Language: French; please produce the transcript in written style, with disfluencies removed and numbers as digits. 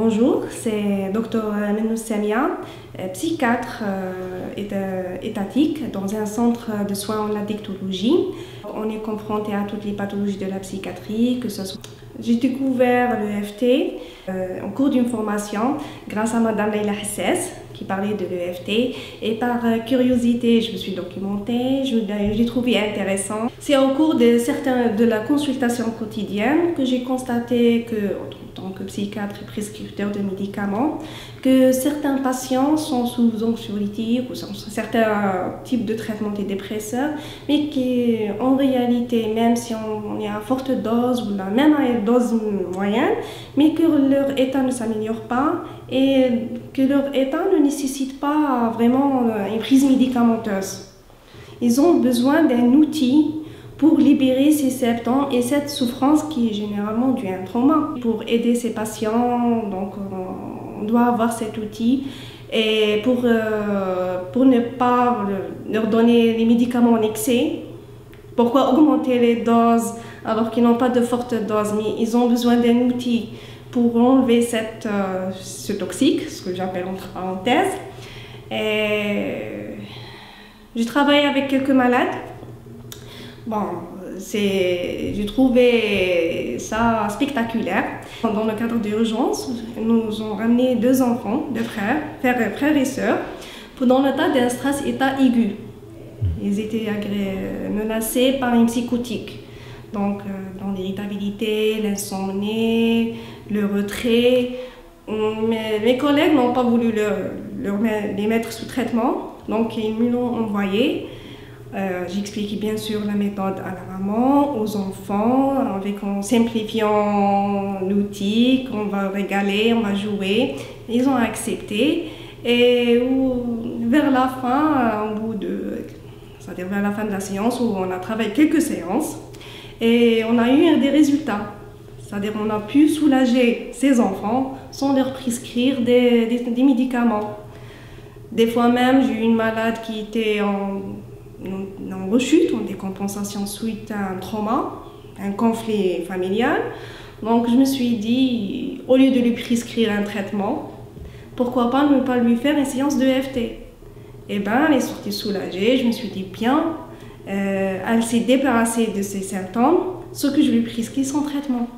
Bonjour, c'est Dr Menous Samia, psychiatre étatique dans un centre de soins en addictologie. On est confronté à toutes les pathologies de la psychiatrie, que ce soit... J'ai découvert l'EFT en cours d'une formation grâce à Madame Leila Hassès qui parlait de l'EFT, et par curiosité je me suis documentée, je l'ai trouvé intéressant. C'est au cours de la consultation quotidienne que j'ai constaté que, en tant que psychiatre et prescripteur de médicaments, que certains patients sont sous anxiolytiques ou sous certains types de traitements antidépresseurs, mais qu'en réalité, même si on est à forte dose ou même à une dose moyenne, mais que leur état ne s'améliore pas et que leur état ne nécessite pas vraiment une prise médicamenteuse. Ils ont besoin d'un outil pour libérer ces symptômes et cette souffrance qui est généralement due à un trauma. Pour aider ces patients, donc, on doit avoir cet outil, et pour ne pas leur donner les médicaments en excès. Pourquoi augmenter les doses alors qu'ils n'ont pas de forte dose, mais ils ont besoin d'un outil pour enlever ce toxique, ce que j'appelle entre parenthèses. Je travaille avec quelques malades. Bon, j'ai trouvé ça spectaculaire. Dans le cadre d'urgence, nous ont ramené 2 enfants, 2 frères et sœurs, dans le tas d'un stress état aigu. Ils étaient menacés par une psychotique. Donc, dans l'irritabilité, l'insomnie, le retrait. Mes collègues n'ont pas voulu les mettre sous traitement, donc ils me l'ont envoyé. J'explique bien sûr la méthode à la maman, aux enfants, en simplifiant l'outil, qu'on va régaler, on va jouer. Ils ont accepté, et vers la fin, c'est-à-dire vers la fin de la séance, où on a travaillé quelques séances, et on a eu des résultats. C'est-à-dire qu'on a pu soulager ces enfants sans leur prescrire des médicaments. Des fois même, j'ai eu une malade qui était en rechute, en décompensation suite à un trauma, un conflit familial. Donc je me suis dit, au lieu de lui prescrire un traitement, pourquoi pas ne pas lui faire une séance de EFT. Et bien, elle est sortie soulagée. Je me suis dit, bien, elle s'est débarrassée de ses symptômes, ce que je lui prescris sans traitement.